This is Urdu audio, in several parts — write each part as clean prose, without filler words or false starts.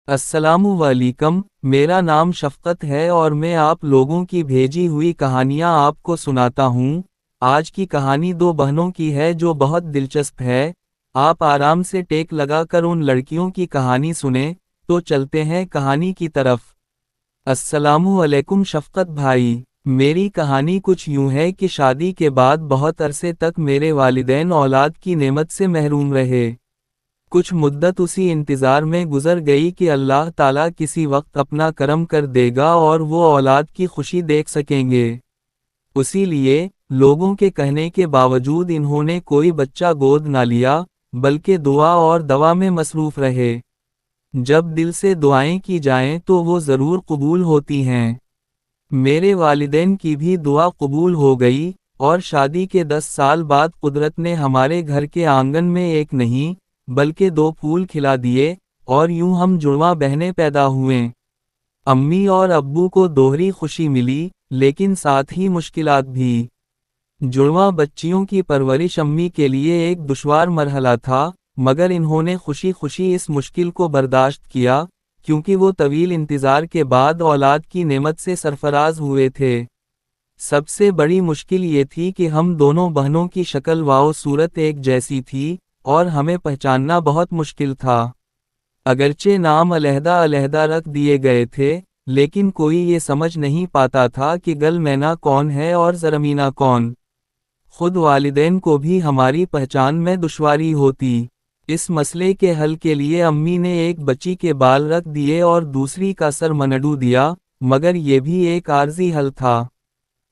السلام علیکم، میرا نام شفقت ہے اور میں آپ لوگوں کی بھیجی ہوئی کہانیاں آپ کو سناتا ہوں۔ آج کی کہانی دو بہنوں کی ہے جو بہت دلچسپ ہے۔ آپ آرام سے ٹیک لگا کر ان لڑکیوں کی کہانی سنیں، تو چلتے ہیں کہانی کی طرف۔ السلام علیکم شفقت بھائی، میری کہانی کچھ یوں ہے کہ شادی کے بعد بہت عرصے تک میرے والدین اولاد کی نعمت سے محروم رہے۔ کچھ مدت اسی انتظار میں گزر گئی کہ اللہ تعالیٰ کسی وقت اپنا کرم کر دے گا اور وہ اولاد کی خوشی دیکھ سکیں گے۔ اسی لیے، لوگوں کے کہنے کے باوجود انہوں نے کوئی بچہ گود نہ لیا، بلکہ دعا اور دوا میں مصروف رہے۔ جب دل سے دعائیں کی جائیں تو وہ ضرور قبول ہوتی ہیں۔ میرے والدین کی بھی دعا قبول ہو گئی، اور شادی کے 10 سال بعد قدرت نے ہمارے گھر کے آنگن میں ایک نہیں، بلکہ 2 پھول کھلا دیے، اور یوں ہم جڑواں بہنیں پیدا ہوئیں۔ امی اور ابو کو دوہری خوشی ملی، لیکن ساتھ ہی مشکلات بھی۔ جڑواں بچیوں کی پرورش امی کے لیے ایک دشوار مرحلہ تھا، مگر انہوں نے خوشی خوشی اس مشکل کو برداشت کیا، کیونکہ وہ طویل انتظار کے بعد اولاد کی نعمت سے سرفراز ہوئے تھے۔ سب سے بڑی مشکل یہ تھی کہ ہم دونوں بہنوں کی شکل و صورت ایک جیسی تھی، اور ہمیں پہچاننا بہت مشکل تھا۔ اگرچہ نام علیحدہ علیحدہ رکھ دیے گئے تھے، لیکن کوئی یہ سمجھ نہیں پاتا تھا کہ گل مینا کون ہے اور زرمینا کون۔ خود والدین کو بھی ہماری پہچان میں دشواری ہوتی۔ اس مسئلے کے حل کے لیے امی نے ایک بچی کے بال رکھ دیے اور دوسری کا سر منڈو دیا، مگر یہ بھی ایک عارضی حل تھا۔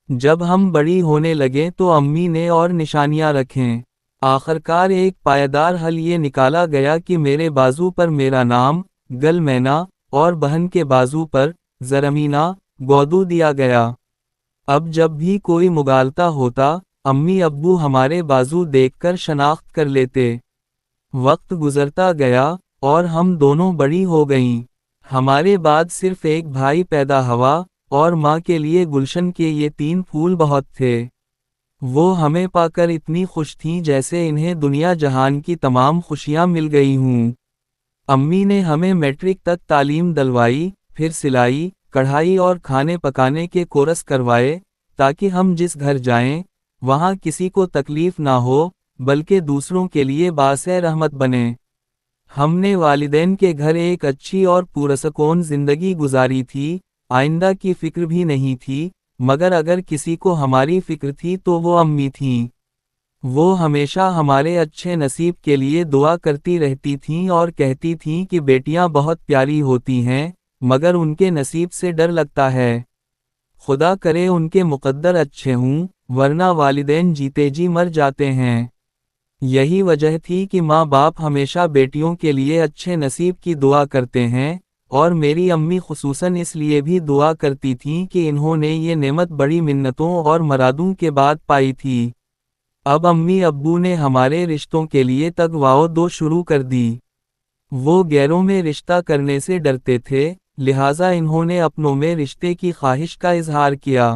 جب ہم بڑی ہونے لگے تو امی نے اور نشانیاں رکھیں۔ آخرکار ایک پائیدار حل یہ نکالا گیا کہ میرے بازو پر میرا نام، گل مینا، اور بہن کے بازو پر، زرمینا، گودو دیا گیا۔ اب جب بھی کوئی مغالطہ ہوتا، امی ابو ہمارے بازو دیکھ کر شناخت کر لیتے۔ وقت گزرتا گیا، اور ہم دونوں بڑی ہو گئیں۔ ہمارے بعد صرف ایک بھائی پیدا ہوا، اور ماں کے لیے گلشن کے یہ 3 پھول بہت تھے۔ وہ ہمیں پا کر اتنی خوش تھیں جیسے انہیں دنیا جہان کی تمام خوشیاں مل گئی ہوں۔ امی نے ہمیں میٹرک تک تعلیم دلوائی، پھر سلائی، کڑھائی اور کھانے پکانے کے کورس کروائے، تاکہ ہم جس گھر جائیں، وہاں کسی کو تکلیف نہ ہو، بلکہ دوسروں کے لیے باعث رحمت بنیں۔ ہم نے والدین کے گھر ایک اچھی اور پرسکون زندگی گزاری تھی، آئندہ کی فکر بھی نہیں تھی، مگر اگر کسی کو ہماری فکر تھی تو وہ امی تھیں۔ وہ ہمیشہ ہمارے اچھے نصیب کے لیے دعا کرتی رہتی تھیں اور کہتی تھیں کہ بیٹیاں بہت پیاری ہوتی ہیں، مگر ان کے نصیب سے ڈر لگتا ہے۔ خدا کرے ان کے مقدر اچھے ہوں، ورنہ والدین جیتے جی مر جاتے ہیں۔ یہی وجہ تھی کہ ماں باپ ہمیشہ بیٹیوں کے لیے اچھے نصیب کی دعا کرتے ہیں، اور میری امی خصوصاً اس لیے بھی دعا کرتی تھیں کہ انہوں نے یہ نعمت بڑی منتوں اور مرادوں کے بعد پائی تھی۔ اب امی ابو نے ہمارے رشتوں کے لیے تگ و دو شروع کر دی۔ وہ غیروں میں رشتہ کرنے سے ڈرتے تھے، لہٰذا انہوں نے اپنوں میں رشتے کی خواہش کا اظہار کیا۔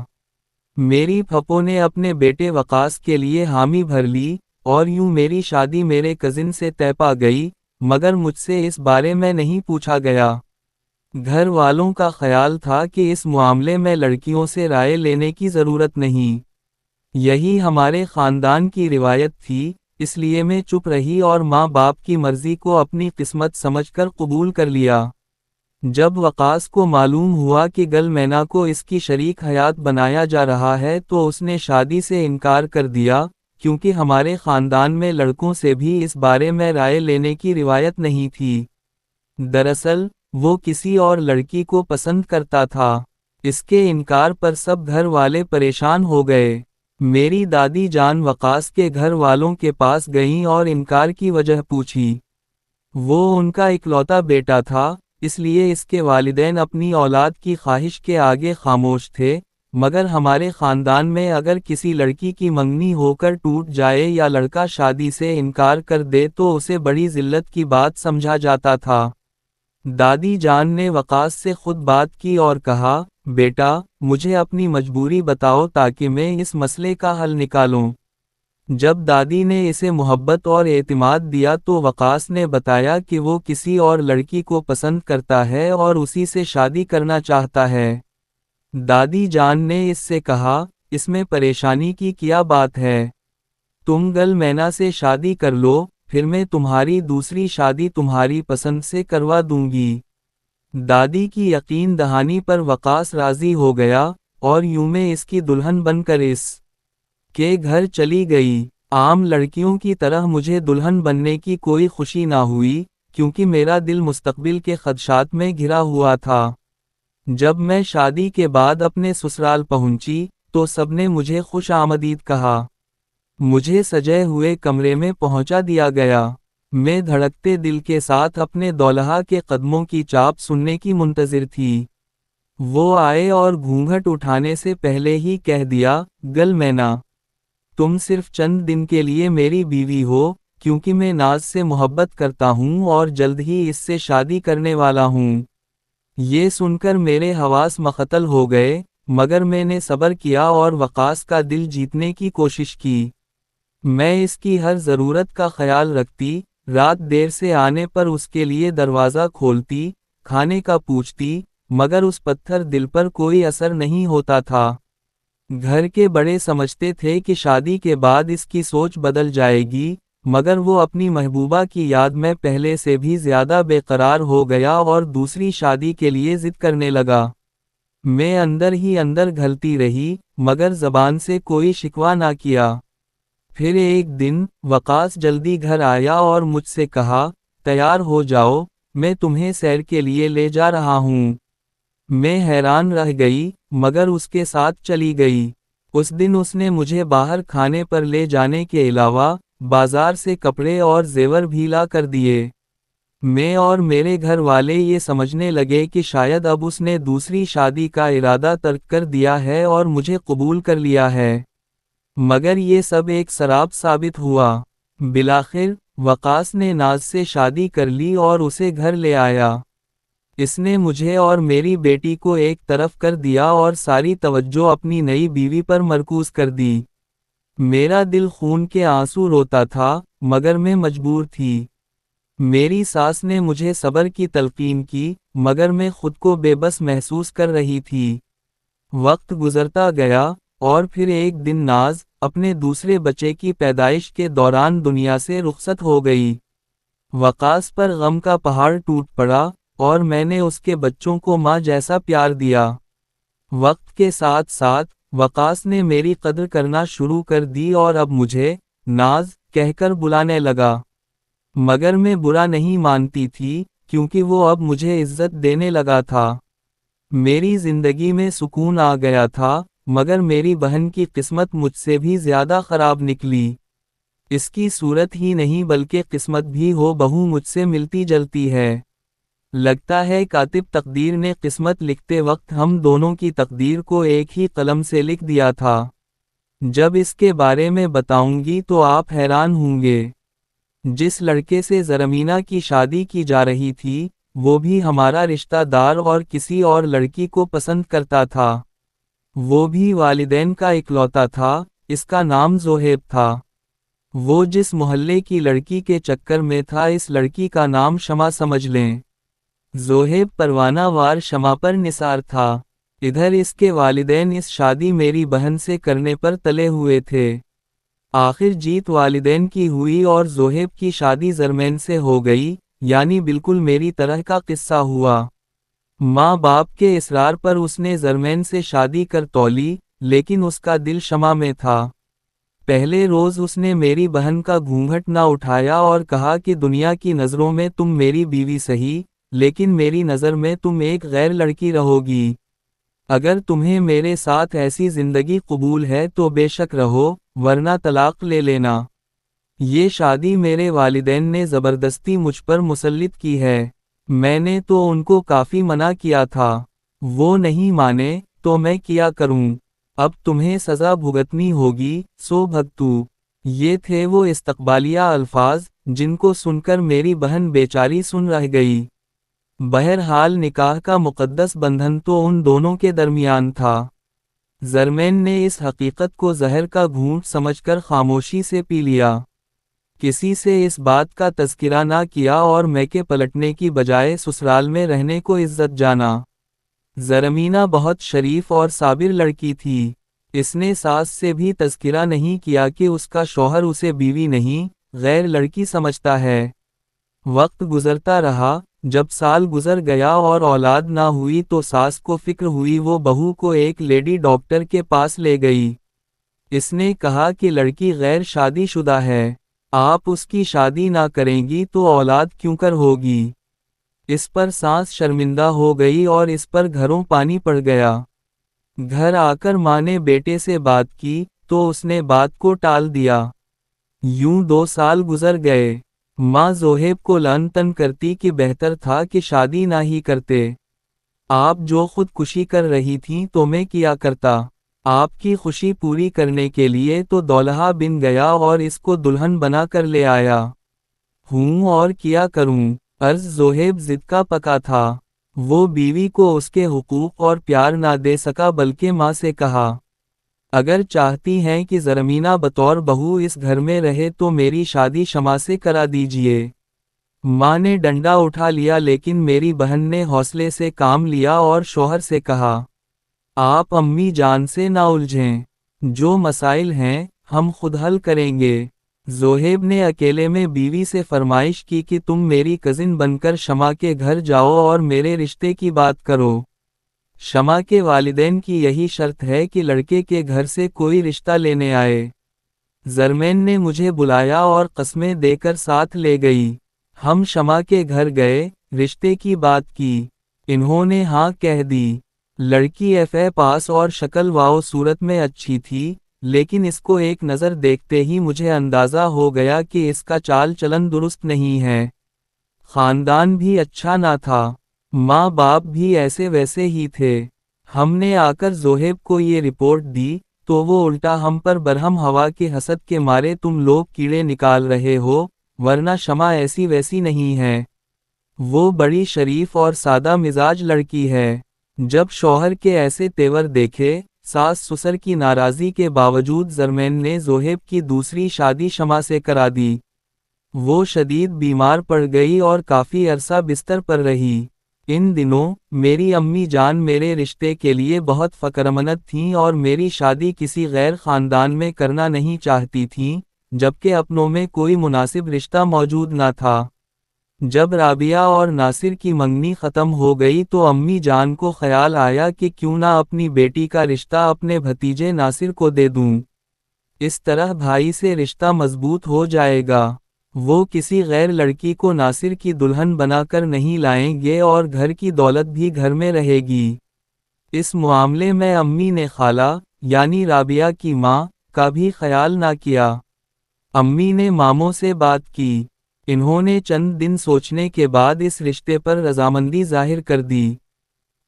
میری پھپھو نے اپنے بیٹے وقاص کے لیے حامی بھر لی، اور یوں میری شادی میرے کزن سے طے پا گئی، مگر مجھ سے اس بارے میں نہیں پوچھا گیا۔ گھر والوں کا خیال تھا کہ اس معاملے میں لڑکیوں سے رائے لینے کی ضرورت نہیں۔ یہی ہمارے خاندان کی روایت تھی، اس لیے میں چپ رہی اور ماں باپ کی مرضی کو اپنی قسمت سمجھ کر قبول کر لیا۔ جب وقاص کو معلوم ہوا کہ گل مینا کو اس کی شریک حیات بنایا جا رہا ہے تو اس نے شادی سے انکار کر دیا، کیونکہ ہمارے خاندان میں لڑکوں سے بھی اس بارے میں رائے لینے کی روایت نہیں تھی۔ دراصل، وہ کسی اور لڑکی کو پسند کرتا تھا۔ اس کے انکار پر سب گھر والے پریشان ہو گئے۔ میری دادی جان وقاص کے گھر والوں کے پاس گئیں اور انکار کی وجہ پوچھی۔ وہ ان کا اکلوتا بیٹا تھا، اس لیے اس کے والدین اپنی اولاد کی خواہش کے آگے خاموش تھے، مگر ہمارے خاندان میں اگر کسی لڑکی کی منگنی ہو کر ٹوٹ جائے یا لڑکا شادی سے انکار کر دے تو اسے بڑی ذلت کی بات سمجھا جاتا تھا۔ دادی جان نے وقاص سے خود بات کی اور کہا، بیٹا، مجھے اپنی مجبوری بتاؤ تاکہ میں اس مسئلے کا حل نکالوں۔ جب دادی نے اسے محبت اور اعتماد دیا تو وقاص نے بتایا کہ وہ کسی اور لڑکی کو پسند کرتا ہے اور اسی سے شادی کرنا چاہتا ہے۔ دادی جان نے اس سے کہا، اس میں پریشانی کی کیا بات ہے؟ تم گل مینا سے شادی کر لو، پھر میں تمہاری دوسری شادی تمہاری پسند سے کروا دوں گی۔ دادی کی یقین دہانی پر وقاص راضی ہو گیا، اور یوں میں اس کی دلہن بن کر اس کے گھر چلی گئی۔ عام لڑکیوں کی طرح مجھے دلہن بننے کی کوئی خوشی نہ ہوئی، کیونکہ میرا دل مستقبل کے خدشات میں گھرا ہوا تھا۔ جب میں شادی کے بعد اپنے سسرال پہنچی، تو سب نے مجھے خوش آمدید کہا۔ مجھے سجے ہوئے کمرے میں پہنچا دیا گیا۔ میں دھڑکتے دل کے ساتھ اپنے دولہا کے قدموں کی چاپ سننے کی منتظر تھی۔ وہ آئے اور گھونگھٹ اٹھانے سے پہلے ہی کہہ دیا، گل مینا، تم صرف چند دن کے لیے میری بیوی ہو، کیونکہ میں ناز سے محبت کرتا ہوں اور جلد ہی اس سے شادی کرنے والا ہوں۔ یہ سن کر میرے حواس مختل ہو گئے، مگر میں نے صبر کیا اور وقاص کا دل جیتنے کی کوشش کی۔ میں اس کی ہر ضرورت کا خیال رکھتی، رات دیر سے آنے پر اس کے لیے دروازہ کھولتی، کھانے کا پوچھتی، مگر اس پتھر دل پر کوئی اثر نہیں ہوتا تھا۔ گھر کے بڑے سمجھتے تھے کہ شادی کے بعد اس کی سوچ بدل جائے گی، مگر وہ اپنی محبوبہ کی یاد میں پہلے سے بھی زیادہ بے قرار ہو گیا اور دوسری شادی کے لیے ضد کرنے لگا۔ میں اندر ہی اندر گھلتی رہی، مگر زبان سے کوئی شکوہ نہ کیا۔ پھر ایک دن وقاص جلدی گھر آیا اور مجھ سے کہا، تیار ہو جاؤ، میں تمہیں سیر کے لیے لے جا رہا ہوں۔ میں حیران رہ گئی، مگر اس کے ساتھ چلی گئی۔ اس دن اس نے مجھے باہر کھانے پر لے جانے کے علاوہ بازار سے کپڑے اور زیور بھی لا کر دیے۔ میں اور میرے گھر والے یہ سمجھنے لگے کہ شاید اب اس نے دوسری شادی کا ارادہ ترک کر دیا ہے اور مجھے قبول کر لیا ہے، مگر یہ سب ایک سراب ثابت ہوا۔ بالآخر وقاص نے ناز سے شادی کر لی اور اسے گھر لے آیا۔ اس نے مجھے اور میری بیٹی کو ایک طرف کر دیا اور ساری توجہ اپنی نئی بیوی پر مرکوز کر دی۔ میرا دل خون کے آنسو روتا تھا، مگر میں مجبور تھی۔ میری ساس نے مجھے صبر کی تلقین کی، مگر میں خود کو بے بس محسوس کر رہی تھی۔ وقت گزرتا گیا، اور پھر ایک دن ناز اپنے دوسرے بچے کی پیدائش کے دوران دنیا سے رخصت ہو گئی۔ وقاص پر غم کا پہاڑ ٹوٹ پڑا، اور میں نے اس کے بچوں کو ماں جیسا پیار دیا۔ وقت کے ساتھ ساتھ وقاص نے میری قدر کرنا شروع کر دی اور اب مجھے ناز کہہ کر بلانے لگا، مگر میں برا نہیں مانتی تھی، کیونکہ وہ اب مجھے عزت دینے لگا تھا۔ میری زندگی میں سکون آ گیا تھا، مگر میری بہن کی قسمت مجھ سے بھی زیادہ خراب نکلی۔ اس کی صورت ہی نہیں بلکہ قسمت بھی ہو بہو مجھ سے ملتی جلتی ہے۔ لگتا ہے کاتب تقدیر نے قسمت لکھتے وقت ہم دونوں کی تقدیر کو ایک ہی قلم سے لکھ دیا تھا۔ جب اس کے بارے میں بتاؤں گی تو آپ حیران ہوں گے۔ جس لڑکے سے زرمینہ کی شادی کی جا رہی تھی، وہ بھی ہمارا رشتہ دار اور کسی اور لڑکی کو پسند کرتا تھا۔ وہ بھی والدین کا اکلوتا تھا، اس کا نام زوہیب تھا۔ وہ جس محلے کی لڑکی کے چکر میں تھا، اس لڑکی کا نام شمع سمجھ لیں۔ زوہیب پروانہ وار شمع پر نثار تھا۔ ادھر اس کے والدین اس شادی میری بہن سے کرنے پر تلے ہوئے تھے۔ آخر جیت والدین کی ہوئی اور زوہیب کی شادی زرمین سے ہو گئی، یعنی بالکل میری طرح کا قصہ ہوا۔ ماں باپ کے اصرار پر اس نے زرمین سے شادی کر تولی، لیکن اس کا دل شمع میں تھا۔ پہلے روز اس نے میری بہن کا گھونگھٹ نہ اٹھایا اور کہا کہ دنیا کی نظروں میں تم میری بیوی سہی، لیکن میری نظر میں تم ایک غیر لڑکی رہو گی۔ اگر تمہیں میرے ساتھ ایسی زندگی قبول ہے تو بے شک رہو، ورنہ طلاق لے لینا۔ یہ شادی میرے والدین نے زبردستی مجھ پر مسلط کی ہے۔ میں نے تو ان کو کافی منع کیا تھا، وہ نہیں مانے، تو میں کیا کروں؟ اب تمہیں سزا بھگتنی ہوگی، سو بھگتو۔ یہ تھے وہ استقبالیہ الفاظ، جن کو سن کر میری بہن بیچاری سن رہ گئی۔ بہرحال نکاح کا مقدس بندھن تو ان دونوں کے درمیان تھا۔ زرمین نے اس حقیقت کو زہر کا گھونٹ سمجھ کر خاموشی سے پی لیا۔ کسی سے اس بات کا تذکرہ نہ کیا اور میکے پلٹنے کی بجائے سسرال میں رہنے کو عزت جانا۔ زرمینہ بہت شریف اور صابر لڑکی تھی۔ اس نے ساس سے بھی تذکرہ نہیں کیا کہ اس کا شوہر اسے بیوی نہیں، غیر لڑکی سمجھتا ہے۔ وقت گزرتا رہا، جب سال گزر گیا اور اولاد نہ ہوئی تو ساس کو فکر ہوئی، وہ بہو کو ایک لیڈی ڈاکٹر کے پاس لے گئی۔ اس نے کہا کہ لڑکی غیر شادی شدہ ہے، آپ اس کی شادی نہ کریں گی تو اولاد کیوں کر ہوگی؟ اس پر ساس شرمندہ ہو گئی اور اس پر گھروں پانی پڑ گیا۔ گھر آ کر ماں نے بیٹے سے بات کی تو اس نے بات کو ٹال دیا۔ یوں 2 سال گزر گئے۔ ماں زوہیب کو لعن طن کرتی کہ بہتر تھا کہ شادی نہ ہی کرتے۔ آپ جو خودکشی کر رہی تھیں تو میں کیا کرتا؟ آپ کی خوشی پوری کرنے کے لیے تو دولہا بن گیا اور اس کو دلہن بنا کر لے آیا ہوں، اور کیا کروں؟ عرض زوہیب ضد کا پکا تھا۔ وہ بیوی کو اس کے حقوق اور پیار نہ دے سکا، بلکہ ماں سے کہا، اگر چاہتی ہیں کہ زرمینہ بطور بہو اس گھر میں رہے تو میری شادی شمع سے کرا دیجئے۔ ماں نے ڈنڈا اٹھا لیا، لیکن میری بہن نے حوصلے سے کام لیا اور شوہر سے کہا، آپ امی جان سے نہ الجھیں، جو مسائل ہیں ہم خود حل کریں گے۔ زوہیب نے اکیلے میں بیوی سے فرمائش کی کہ تم میری کزن بن کر شمع کے گھر جاؤ اور میرے رشتے کی بات کرو۔ شمع کے والدین کی یہی شرط ہے کہ لڑکے کے گھر سے کوئی رشتہ لینے آئے۔ زرمین نے مجھے بلایا اور قسمیں دے کر ساتھ لے گئی۔ ہم شمع کے گھر گئے، رشتے کی بات کی۔ انہوں نے ہاں کہہ دی۔ لڑکی ایف اے پاس اور شکل واؤ صورت میں اچھی تھی، لیکن اس کو ایک نظر دیکھتے ہی مجھے اندازہ ہو گیا کہ اس کا چال چلن درست نہیں ہے۔ خاندان بھی اچھا نہ تھا، ماں باپ بھی ایسے ویسے ہی تھے۔ ہم نے آ کر زوہیب کو یہ رپورٹ دی تو وہ الٹا ہم پر برہم ہوا کہ حسد کے مارے تم لوگ کیڑے نکال رہے ہو، ورنہ شمع ایسی ویسی نہیں ہے۔ وہ بڑی شریف اور سادہ مزاج لڑکی ہے۔ جب شوہر کے ایسے تیور دیکھے، ساس سسر کی ناراضی کے باوجود زرمین نے زوہیب کی دوسری شادی شمع سے کرا دی۔ وہ شدید بیمار پڑ گئی اور کافی عرصہ بستر پر رہی۔ ان دنوں میری امی جان میرے رشتے کے لیے بہت فکرمند تھیں اور میری شادی کسی غیر خاندان میں کرنا نہیں چاہتی تھیں، جبکہ اپنوں میں کوئی مناسب رشتہ موجود نہ تھا۔ جب رابعہ اور ناصر کی منگنی ختم ہو گئی تو امی جان کو خیال آیا کہ کیوں نہ اپنی بیٹی کا رشتہ اپنے بھتیجے ناصر کو دے دوں۔ اس طرح بھائی سے رشتہ مضبوط ہو جائے گا۔ وہ کسی غیر لڑکی کو ناصر کی دلہن بنا کر نہیں لائیں گے اور گھر کی دولت بھی گھر میں رہے گی۔ اس معاملے میں امی نے خالہ، یعنی رابعہ کی ماں، کا بھی خیال نہ کیا۔ امی نے ماموں سے بات کی۔ انہوں نے چند دن سوچنے کے بعد اس رشتے پر رضامندی ظاہر کر دی۔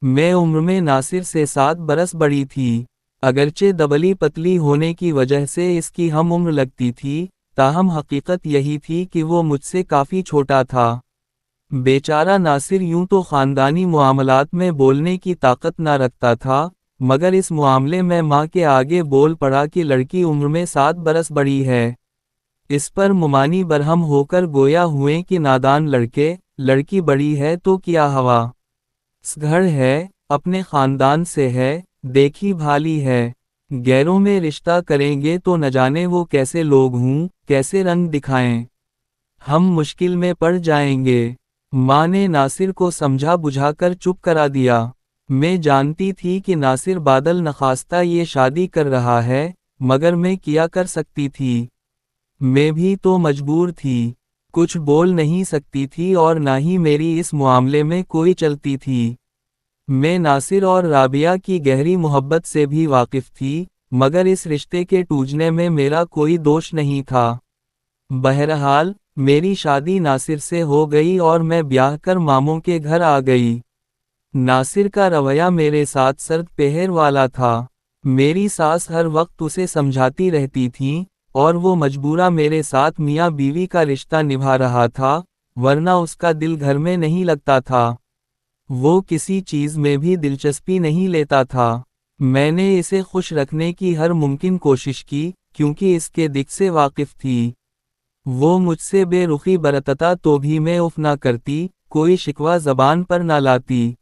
میں عمر میں ناصر سے 7 برس بڑی تھی۔ اگرچہ دبلی پتلی ہونے کی وجہ سے اس کی ہم عمر لگتی تھی، تاہم حقیقت یہی تھی کہ وہ مجھ سے کافی چھوٹا تھا۔ بیچارہ ناصر یوں تو خاندانی معاملات میں بولنے کی طاقت نہ رکھتا تھا، مگر اس معاملے میں ماں کے آگے بول پڑا کہ لڑکی عمر میں 7 برس بڑی ہے۔ اس پر ممانی برہم ہو کر گویا ہوئے کہ نادان لڑکی بڑی ہے تو کیا ہوا، سگھڑ ہے، اپنے خاندان سے ہے، دیکھی بھالی ہے، غیروں میں رشتہ کریں گے تو نہ جانے وہ کیسے لوگ ہوں، کیسے رنگ دکھائیں، ہم مشکل میں پڑ جائیں گے۔ ماں نے ناصر کو سمجھا بجھا کر چپ کرا دیا۔ میں جانتی تھی کہ ناصر بادل نخواستہ یہ شادی کر رہا ہے، مگر میں کیا کر سکتی تھی؟ میں بھی تو مجبور تھی، کچھ بول نہیں سکتی تھی اور نہ ہی میری اس معاملے میں کوئی چلتی تھی۔ میں ناصر اور رابعہ کی گہری محبت سے بھی واقف تھی، مگر اس رشتے کے ٹوٹنے میں میرا کوئی دوش نہیں تھا۔ بہرحال میری شادی ناصر سے ہو گئی اور میں بیاہ کر ماموں کے گھر آ گئی۔ ناصر کا رویہ میرے ساتھ سرد پہر والا تھا۔ میری ساس ہر وقت اسے سمجھاتی رہتی تھیں، اور وہ مجبورہ میرے ساتھ میاں بیوی کا رشتہ نبھا رہا تھا، ورنہ اس کا دل گھر میں نہیں لگتا تھا۔ وہ کسی چیز میں بھی دلچسپی نہیں لیتا تھا۔ میں نے اسے خوش رکھنے کی ہر ممکن کوشش کی، کیونکہ اس کے دکھ سے واقف تھی۔ وہ مجھ سے بے رخی برتتا تو بھی میں اف نہ کرتی، کوئی شکوہ زبان پر نہ لاتی۔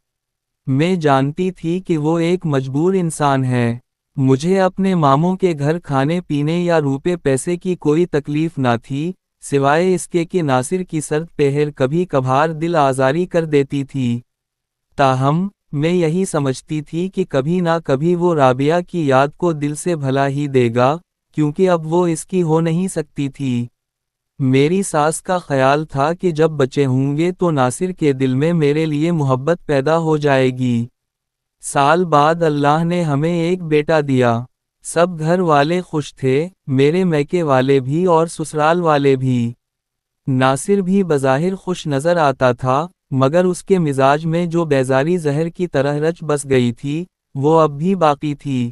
میں جانتی تھی کہ وہ ایک مجبور انسان ہے۔ مجھے اپنے ماموں کے گھر کھانے پینے یا روپے پیسے کی کوئی تکلیف نہ تھی، سوائے اس کے کہ ناصر کی سرد پہر کبھی کبھار دل آزاری کر دیتی تھی۔ تاہم، میں یہی سمجھتی تھی کہ کبھی نہ کبھی وہ رابعہ کی یاد کو دل سے بھلا ہی دے گا، کیونکہ اب وہ اس کی ہو نہیں سکتی تھی۔ میری ساس کا خیال تھا کہ جب بچے ہوں گے تو ناصر کے دل میں میرے لیے محبت پیدا ہو جائے گی۔ سال بعد اللہ نے ہمیں ایک بیٹا دیا۔ سب گھر والے خوش تھے، میرے میکے والے بھی اور سسرال والے بھی۔ ناصر بھی بظاہر خوش نظر آتا تھا، مگر اس کے مزاج میں جو بیزاری زہر کی طرح رچ بس گئی تھی، وہ اب بھی باقی تھی۔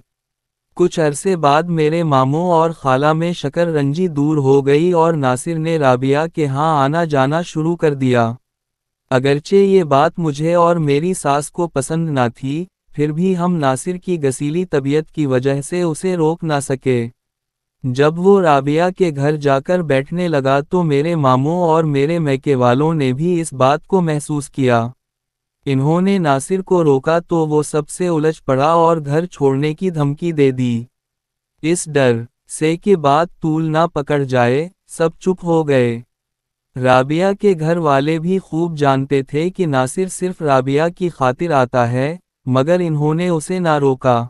کچھ عرصے بعد میرے ماموں اور خالہ میں شکر رنجی دور ہو گئی اور ناصر نے رابعہ کے ہاں آنا جانا شروع کر دیا۔ اگرچہ یہ بات مجھے اور میری ساس کو پسند نہ تھی، پھر بھی ہم ناصر کی گسیلی طبیعت کی وجہ سے اسے روک نہ سکے۔ جب وہ رابعہ کے گھر جا کر بیٹھنے لگا تو میرے ماموں اور میرے میکے والوں نے بھی اس بات کو محسوس کیا۔ انہوں نے ناصر کو روکا تو وہ سب سے الجھ پڑا اور گھر چھوڑنے کی دھمکی دے دی۔ اس ڈر سے کہ بات طول نہ پکڑ جائے، سب چپ ہو گئے۔ رابعہ کے گھر والے بھی خوب جانتے تھے کہ ناصر صرف رابعہ کی خاطر آتا ہے، مگر انہوں نے اسے نہ روکا۔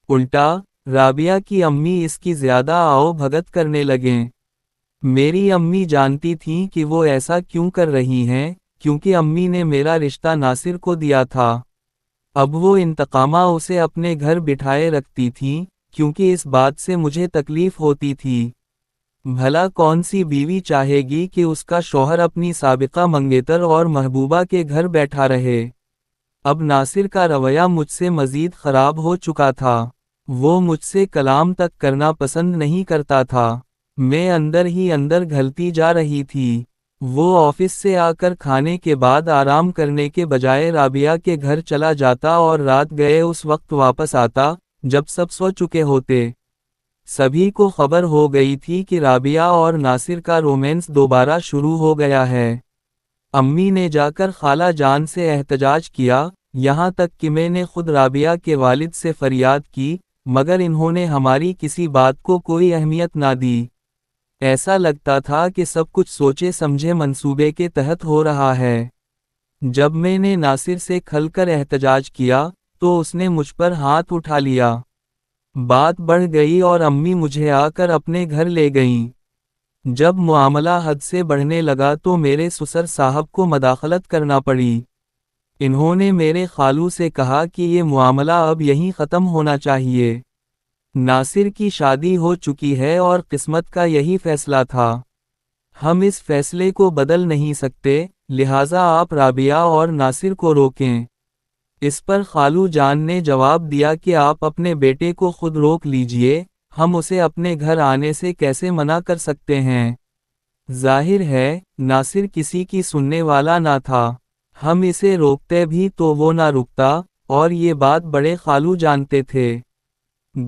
الٹا، رابعہ کی امی اس کی زیادہ آؤ بھگت کرنے لگیں۔ میری امی جانتی تھیں کہ وہ ایسا کیوں کر رہی ہیں، کیونکہ امی نے میرا رشتہ ناصر کو دیا تھا۔ اب وہ انتقامہ اسے اپنے گھر بٹھائے رکھتی تھیں، کیونکہ اس بات سے مجھے تکلیف ہوتی تھی۔ بھلا کون سی بیوی چاہے گی کہ اس کا شوہر اپنی سابقہ منگیتر اور محبوبہ کے گھر بیٹھا رہے؟ اب ناصر کا رویہ مجھ سے مزید خراب ہو چکا تھا۔ وہ مجھ سے کلام تک کرنا پسند نہیں کرتا تھا۔ میں اندر ہی اندر گھلتی جا رہی تھی۔ وہ آفس سے آ کر کھانے کے بعد آرام کرنے کے بجائے رابعہ کے گھر چلا جاتا اور رات گئے اس وقت واپس آتا جب سب سو چکے ہوتے۔ سبھی کو خبر ہو گئی تھی کہ رابعہ اور ناصر کا رومانس دوبارہ شروع ہو گیا ہے۔ امی نے جا کر خالہ جان سے احتجاج کیا، یہاں تک کہ میں نے خود رابعہ کے والد سے فریاد کی، مگر انہوں نے ہماری کسی بات کو کوئی اہمیت نہ دی۔ ایسا لگتا تھا کہ سب کچھ سوچے سمجھے منصوبے کے تحت ہو رہا ہے۔ جب میں نے ناصر سے کھل کر احتجاج کیا، تو اس نے مجھ پر ہاتھ اٹھا لیا۔ بات بڑھ گئی اور امی مجھے آ کر اپنے گھر لے گئیں۔ جب معاملہ حد سے بڑھنے لگا تو میرے سسر صاحب کو مداخلت کرنا پڑی۔ انہوں نے میرے خالو سے کہا کہ یہ معاملہ اب یہیں ختم ہونا چاہیے۔ ناصر کی شادی ہو چکی ہے اور قسمت کا یہی فیصلہ تھا۔ ہم اس فیصلے کو بدل نہیں سکتے، لہٰذا آپ رابعہ اور ناصر کو روکیں۔ اس پر خالو جان نے جواب دیا کہ آپ اپنے بیٹے کو خود روک لیجئے، ہم اسے اپنے گھر آنے سے کیسے منع کر سکتے ہیں؟ ظاہر ہے، ناصر کسی کی سننے والا نہ تھا۔ ہم اسے روکتے بھی تو وہ نہ رکتا، اور یہ بات بڑے خالو جانتے تھے۔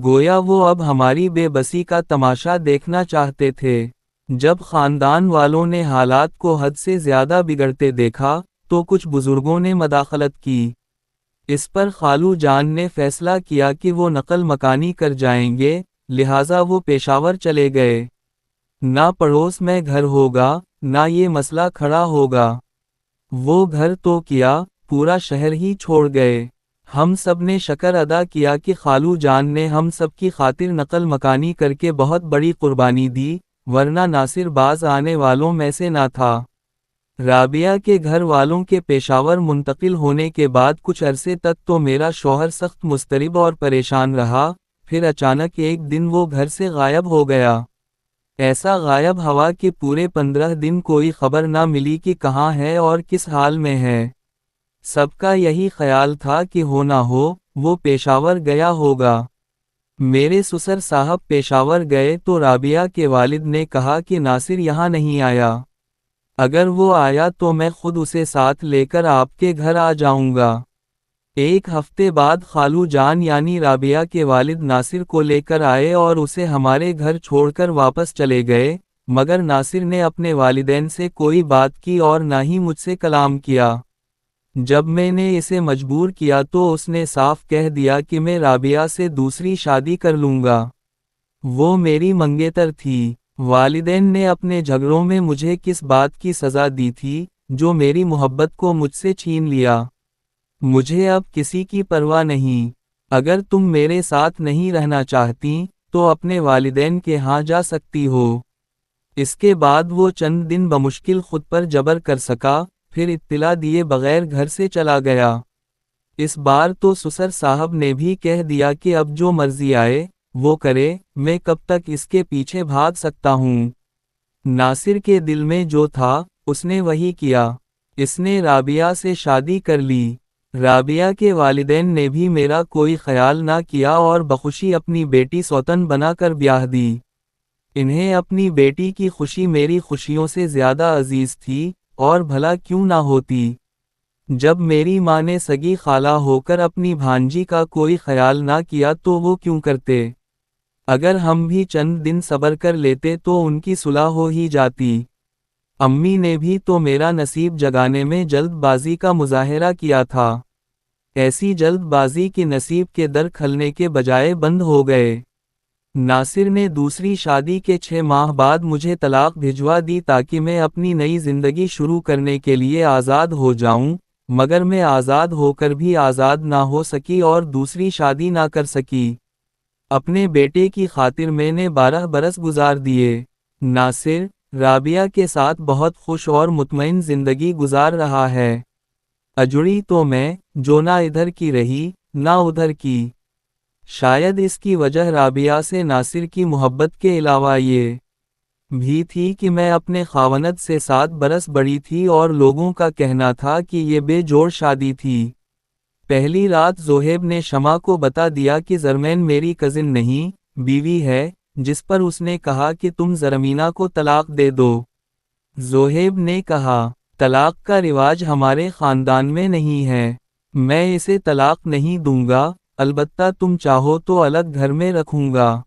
گویا وہ اب ہماری بے بسی کا تماشا دیکھنا چاہتے تھے۔ جب خاندان والوں نے حالات کو حد سے زیادہ بگڑتے دیکھا، تو کچھ بزرگوں نے مداخلت کی۔ اس پر خالو جان نے فیصلہ کیا کہ وہ نقل مکانی کر جائیں گے، لہٰذا وہ پشاور چلے گئے۔ نہ پڑوس میں گھر ہوگا، نہ یہ مسئلہ کھڑا ہوگا۔ وہ گھر تو کیا، پورا شہر ہی چھوڑ گئے۔ ہم سب نے شکر ادا کیا کہ خالو جان نے ہم سب کی خاطر نقل مکانی کر کے بہت بڑی قربانی دی، ورنہ ناصر باز آنے والوں میں سے نہ تھا۔ رابعہ کے گھر والوں کے پشاور منتقل ہونے کے بعد کچھ عرصے تک تو میرا شوہر سخت مضطرب اور پریشان رہا، پھر اچانک ایک دن وہ گھر سے غائب ہو گیا۔ ایسا غائب ہوا کہ پورے 15 دن کوئی خبر نہ ملی کہ کہاں ہے اور کس حال میں ہے۔ سب کا یہی خیال تھا کہ ہو نہ ہو، وہ پشاور گیا ہوگا۔ میرے سسر صاحب پشاور گئے تو رابعہ کے والد نے کہا کہ ناصر یہاں نہیں آیا۔ اگر وہ آیا تو میں خود اسے ساتھ لے کر آپ کے گھر آ جاؤں گا۔ ایک ہفتے بعد خالو جان یعنی رابعہ کے والد ناصر کو لے کر آئے اور اسے ہمارے گھر چھوڑ کر واپس چلے گئے، مگر ناصر نے اپنے والدین سے کوئی بات کی اور نہ ہی مجھ سے کلام کیا۔ جب میں نے اسے مجبور کیا تو اس نے صاف کہہ دیا کہ میں رابعہ سے دوسری شادی کر لوں گا۔ وہ میری منگیتر تھی۔ والدین نے اپنے جھگڑوں میں مجھے کس بات کی سزا دی تھی، جو میری محبت کو مجھ سے چھین لیا؟ مجھے اب کسی کی پرواہ نہیں۔ اگر تم میرے ساتھ نہیں رہنا چاہتی، تو اپنے والدین کے ہاں جا سکتی ہو۔ اس کے بعد وہ چند دن بمشکل خود پر جبر کر سکا، پھر اطلاع دیے بغیر گھر سے چلا گیا۔ اس بار تو سسر صاحب نے بھی کہہ دیا کہ اب جو مرضی آئے وہ کرے، میں کب تک اس کے پیچھے بھاگ سکتا ہوں۔ ناصر کے دل میں جو تھا، اس نے وہی کیا۔ اس نے رابعہ سے شادی کر لی۔ رابعہ کے والدین نے بھی میرا کوئی خیال نہ کیا اور بخوشی اپنی بیٹی سوتن بنا کر بیاہ دی۔ انہیں اپنی بیٹی کی خوشی میری خوشیوں سے زیادہ عزیز تھی، اور بھلا کیوں نہ ہوتی؟ جب میری ماں نے سگی خالہ ہو کر اپنی بھانجی کا کوئی خیال نہ کیا تو وہ کیوں کرتے؟ اگر ہم بھی چند دن صبر کر لیتے تو ان کی صلح ہو ہی جاتی۔ امی نے بھی تو میرا نصیب جگانے میں جلد بازی کا مظاہرہ کیا تھا۔ ایسی جلد بازی کہ نصیب کے در کھلنے کے بجائے بند ہو گئے۔ ناصر نے دوسری شادی کے 6 ماہ بعد مجھے طلاق بھجوا دی تاکہ میں اپنی نئی زندگی شروع کرنے کے لیے آزاد ہو جاؤں، مگر میں آزاد ہو کر بھی آزاد نہ ہو سکی اور دوسری شادی نہ کر سکی۔ اپنے بیٹے کی خاطر میں نے 12 برس گزار دیے۔ ناصر رابعہ کے ساتھ بہت خوش اور مطمئن زندگی گزار رہا ہے۔ اجڑی تو میں، جو نہ ادھر کی رہی، نہ ادھر کی۔ شاید اس کی وجہ رابعہ سے ناصر کی محبت کے علاوہ یہ بھی تھی کہ میں اپنے خاوند سے 7 برس بڑی تھی اور لوگوں کا کہنا تھا کہ یہ بے جوڑ شادی تھی۔ پہلی رات زہیب نے شمع کو بتا دیا کہ زرمین میری کزن نہیں، بیوی ہے، جس پر اس نے کہا کہ تم زرمینہ کو طلاق دے دو۔ زہیب نے کہا، طلاق کا رواج ہمارے خاندان میں نہیں ہے، میں اسے طلاق نہیں دوں گا، البتہ تم چاہو تو الگ گھر میں رکھوں گا۔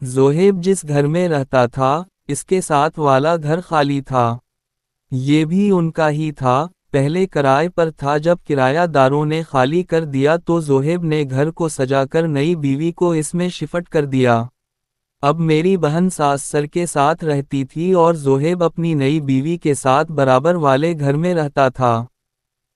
زہیب جس گھر میں رہتا تھا، اس کے ساتھ والا گھر خالی تھا۔ یہ بھی ان کا ہی تھا، پہلے کرائے پر تھا، جب کرایہ داروں نے خالی کر دیا تو زہیب نے گھر کو سجا کر نئی بیوی کو اس میں شفٹ کر دیا۔ اب میری بہن ساس سر کے ساتھ رہتی تھی اور زہیب اپنی نئی بیوی کے ساتھ برابر والے گھر میں رہتا تھا۔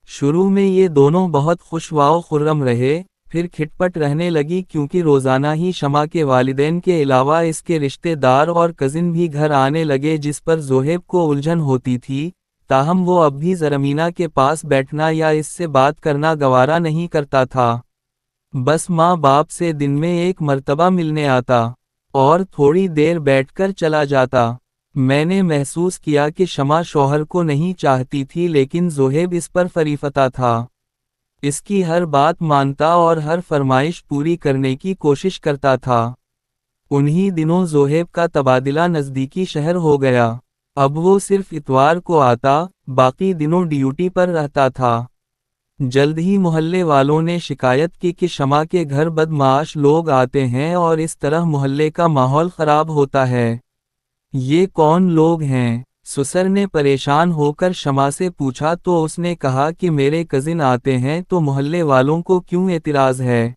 شروع میں یہ دونوں بہت خوش و خرم رہے، پھر کھٹپٹ رہنے لگی کیونکہ روزانہ ہی شمع کے والدین کے علاوہ اس کے رشتہ دار اور کزن بھی گھر آنے لگے، جس پر زہیب کو الجھن ہوتی تھی، تاہم وہ اب بھی زرمینہ کے پاس بیٹھنا یا اس سے بات کرنا گوارا نہیں کرتا تھا۔ بس ماں باپ سے دن میں 1 مرتبہ ملنے آتا اور تھوڑی دیر بیٹھ کر چلا جاتا۔ میں نے محسوس کیا کہ شمع شوہر کو نہیں چاہتی تھی، لیکن زہیب اس پر فریفتہ تھا۔ اس کی ہر بات مانتا اور ہر فرمائش پوری کرنے کی کوشش کرتا تھا۔ انہی دنوں زہیب کا تبادلہ نزدیکی شہر ہو گیا۔ اب وہ صرف اتوار کو آتا، باقی دنوں ڈیوٹی پر رہتا تھا۔ جلد ہی محلے والوں نے شکایت کی کہ شمع کے گھر بدمعاش لوگ آتے ہیں اور اس طرح محلے کا ماحول خراب ہوتا ہے۔ یہ کون لوگ ہیں؟ سسر نے پریشان ہو کر شمع سے پوچھا تو اس نے کہا کہ میرے کزن آتے ہیں تو محلے والوں کو کیوں اعتراض ہے؟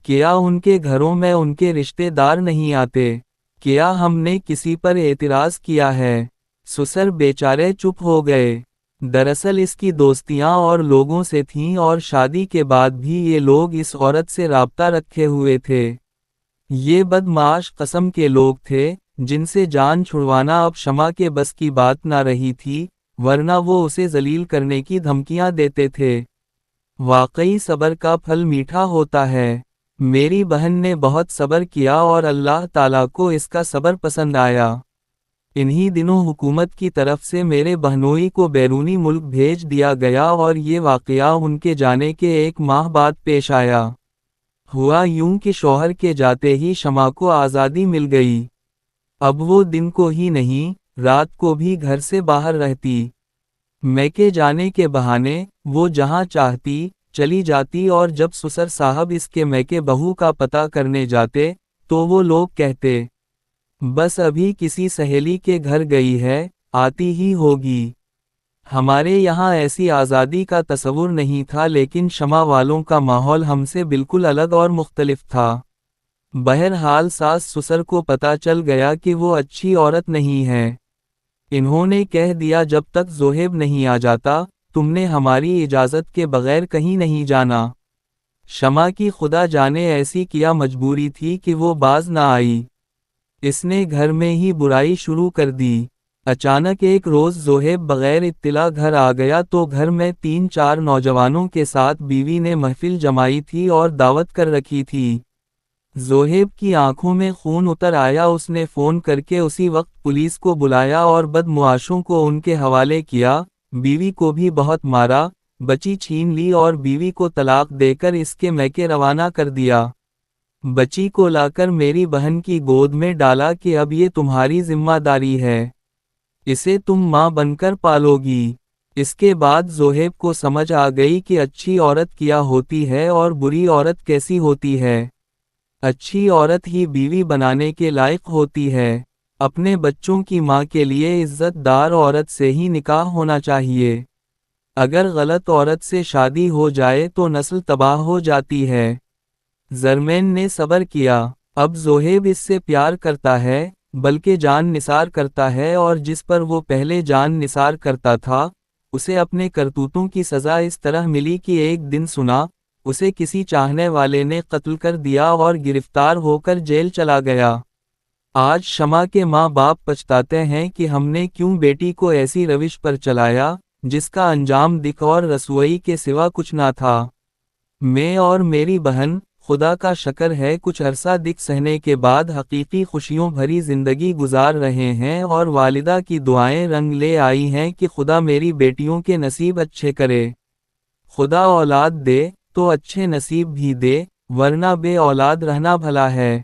کیا ان کے گھروں میں ان کے رشتہ دار نہیں آتے؟ کیا ہم نے کسی پر اعتراض کیا ہے؟ سسر بیچارے چپ ہو گئے۔ دراصل اس کی دوستیاں اور لوگوں سے تھیں اور شادی کے بعد بھی یہ لوگ اس عورت سے رابطہ رکھے ہوئے تھے۔ یہ بدمعاش قسم کے لوگ تھے، جن سے جان چھڑوانا اب شمع کے بس کی بات نہ رہی تھی، ورنہ وہ اسے ذلیل کرنے کی دھمکیاں دیتے تھے۔ واقعی صبر کا پھل میٹھا ہوتا ہے۔ میری بہن نے بہت صبر کیا اور اللہ تعالیٰ کو اس کا صبر پسند آیا۔ انہی دنوں حکومت کی طرف سے میرے بہنوئی کو بیرونی ملک بھیج دیا گیا اور یہ واقعہ ان کے جانے کے 1 ماہ بعد پیش آیا۔ ہوا یوں کہ شوہر کے جاتے ہی شمع کو آزادی مل گئی۔ اب وہ دن کو ہی نہیں، رات کو بھی گھر سے باہر رہتی۔ میں کے جانے کے بہانے وہ جہاں چاہتی چلی جاتی اور جب سسر صاحب اس کے میکے بہو کا پتہ کرنے جاتے تو وہ لوگ کہتے بس ابھی کسی سہیلی کے گھر گئی ہے، آتی ہی ہوگی۔ ہمارے یہاں ایسی آزادی کا تصور نہیں تھا، لیکن شمع والوں کا ماحول ہم سے بالکل الگ اور مختلف تھا۔ بہرحال ساس سسر کو پتہ چل گیا کہ وہ اچھی عورت نہیں ہے۔ انہوں نے کہہ دیا جب تک زوہیب نہیں آ جاتا تم نے ہماری اجازت کے بغیر کہیں نہیں جانا۔ شمع کی خدا جانے ایسی کیا مجبوری تھی کہ وہ باز نہ آئی۔ اس نے گھر میں ہی برائی شروع کر دی۔ اچانک ایک روز زوہیب بغیر اطلاع گھر آ گیا تو گھر میں 3-4 نوجوانوں کے ساتھ بیوی نے محفل جمائی تھی اور دعوت کر رکھی تھی۔ زوہیب کی آنکھوں میں خون اتر آیا، اس نے فون کر کے اسی وقت پولیس کو بلایا اور بدمعاشوں کو ان کے حوالے کیا، بیوی کو بھی بہت مارا، بچی چھین لی اور بیوی کو طلاق دے کر اس کے میکے روانہ کر دیا۔ بچی کو لا کر میری بہن کی گود میں ڈالا کہ اب یہ تمہاری ذمہ داری ہے، اسے تم ماں بن کر پالو گی۔ اس کے بعد زوہیب کو سمجھ آ گئی کہ اچھی عورت کیا ہوتی ہے اور بری عورت کیسی ہوتی ہے۔ اچھی عورت ہی بیوی بنانے کے لائق ہوتی ہے۔ اپنے بچوں کی ماں کے لیے عزت دار عورت سے ہی نکاح ہونا چاہیے۔ اگر غلط عورت سے شادی ہو جائے تو نسل تباہ ہو جاتی ہے۔ زرمین نے صبر کیا۔ اب زوہیب اس سے پیار کرتا ہے، بلکہ جان نثار کرتا ہے، اور جس پر وہ پہلے جان نثار کرتا تھا اسے اپنے کرتوتوں کی سزا اس طرح ملی کہ ایک دن سنا اسے کسی چاہنے والے نے قتل کر دیا اور گرفتار ہو کر جیل چلا گیا۔ آج شمع کے ماں باپ پچھتاتے ہیں کہ ہم نے کیوں بیٹی کو ایسی روش پر چلایا جس کا انجام دکھ اور رسوائی کے سوا کچھ نہ تھا۔ میں اور میری بہن خدا کا شکر ہے کچھ عرصہ دکھ سہنے کے بعد حقیقی خوشیوں بھری زندگی گزار رہے ہیں، اور والدہ کی دعائیں رنگ لے آئی ہیں کہ خدا میری بیٹیوں کے نصیب اچھے کرے۔ خدا اولاد دے تو اچھے نصیب بھی دے، ورنہ بے اولاد رہنا بھلا ہے۔